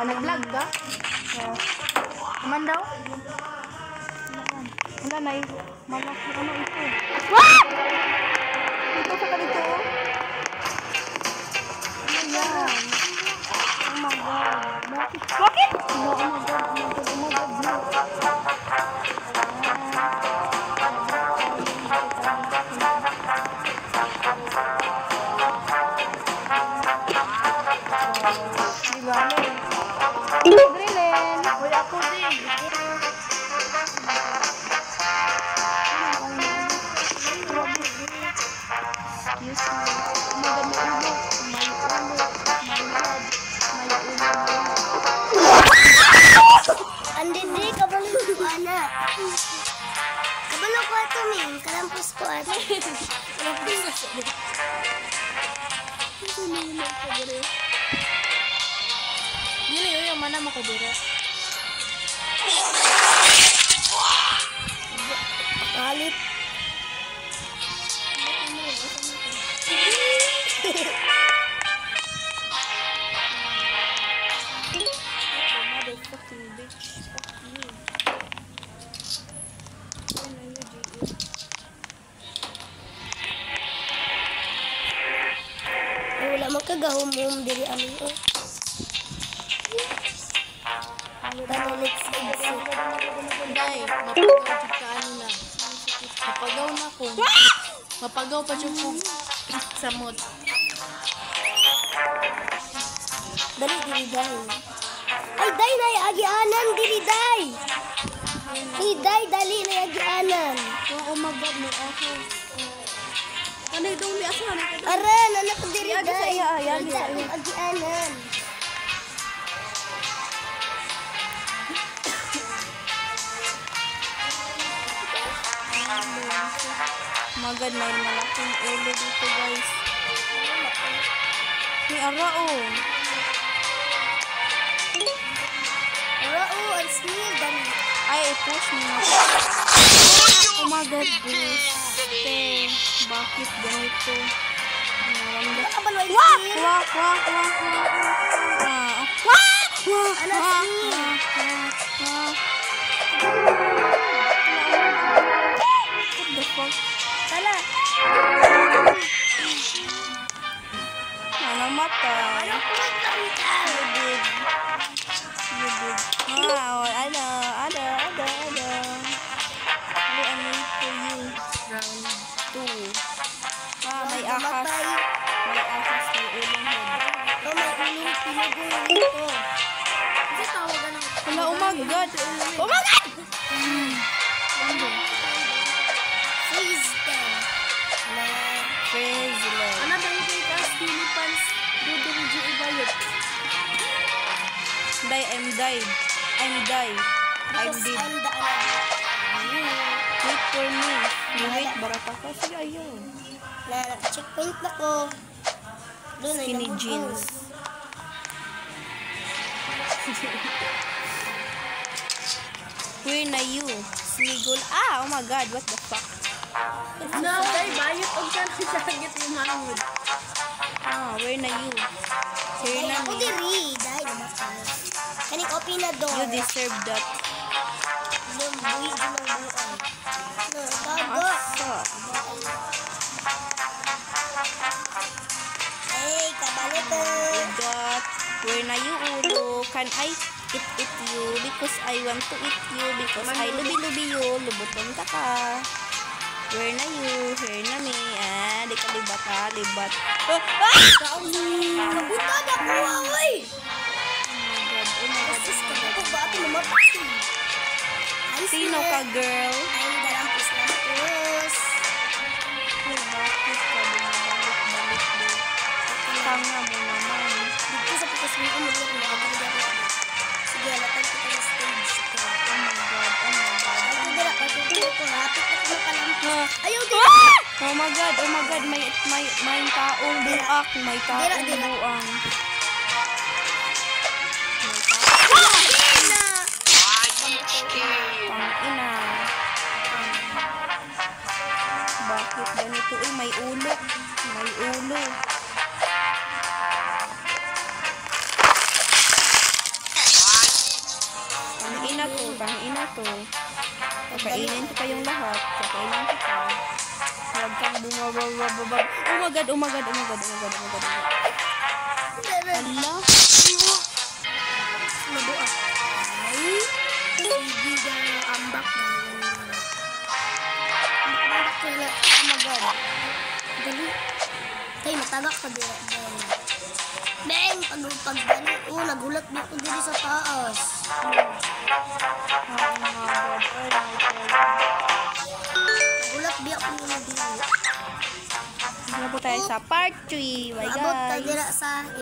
Nag-vlog ka? Naman daw? Wala na eh. Malaki ano ito. What? Ito sa kalito. Ano yan? Oh my God. Bakit? Oh my God. Oh my God. Di ba? Adrilin. Uy, ako din. Excuse me. Maganda ulo. May ulo. May head. May ulo. Andindi, kabalo ko, anak. Kabalo ko ito, Ming. Kalampos ko ito. Kalampos ko ito. Ito na yung magkabiro. Dili yun yung mana makabira. Kalit. Wala magkagahum-hum diri amin ko. Day, mapagaw ka ano na. Mapagaw na ko. Mapagaw pa siya kung samot. Dali, diri, day. Ay, day, na agianan, diri, day. Ay, day, dali, na agianan. Oh my God, may ako. Ano itong may asahan? Aran, anak ko diri, Yagi sa day. iya, yagi sa iya. Agianan. Magad, may malaking ulo dito, guys. May ara, oh. Oo, ang snail, dali. Ay, i-push mo na. Oh my God, guste. Bakit ganito? Naramda. Kabalo, ang Wah! snail. Wah! Wah! Wah! Wah! Wah! Wah! Ano, snail? Wah! What the fuck? Tala. Nanamatay. Ano ko magkakita? You did. Wow, ada. Ano for you? Round 2. May ahas. May ahas, may ulang head. Oh, may ulong pinagulong ito. Kasi tawagan ng... Wala, oh my God! Oh my God! Freeze them. Frizzler. Ano ba yung kay Kas Philippines? Dudong G. Ibayot. I'm dead. I'm dead. Because I'm the Wait for me. Wait, barata ka. Sige, ayaw. Checkpoint na ko. Doon ay Skinny nabuko. jeans. Where na you? Smigol. Ah, oh my God. What the fuck? No, day, bayot og ka ng sagit yung mahod. Ah, where na you? Here Ay, na ako me. diri. Dahil namatay. Kaning open na door. You deserve that. Lumbuig ng buhay. No, gago. Asa? Hey, kabalito. That. Where na you, ulo? Can I eat you? Because I want to eat you. Because I lubi-lubi you. Lubuton ka ka. Where na you? Here na me. Ah, di ka libat ha. Libat. Oh, ah! Kabuta na ko, oy! Oh my God. Sus, kabuta ba ito namatay? Sino ka, girl? Ay, dalampos-lampos. Ay, bakit ka bumabalik-balik mo? Tanga mo naman. Dito sa pukas mo, umulit mo. Sige, alatag kita sa stage. Oh my God. Oh my God. Ay, kudira ka. Kudira ko. Rapit na ko makalampas. Ayaw, dira. Oh my God. Oh my God. May taong buak. May taong Dira. buang. Pang-ina. Bakit ganito? May ulo. May ulo. dito. Kakainin ko kayong lahat. Kakainin ko ka. Huwag kang bumabababab. Oh my God, oh my God, oh my God, oh my God, oh my God, oh my God. Hala? Mabuak. Ay, hindi na ambak na. Ambak ko na. Oh my God. Dali. Tay, matagak ka din. Beng, pag-dali. Oh, nagulat din ko dito sa taas. Oh my God, oh my God. Nagulat di ako nung nagdili. Ano po tayo sa part 3. My Abot ka guys. dira sa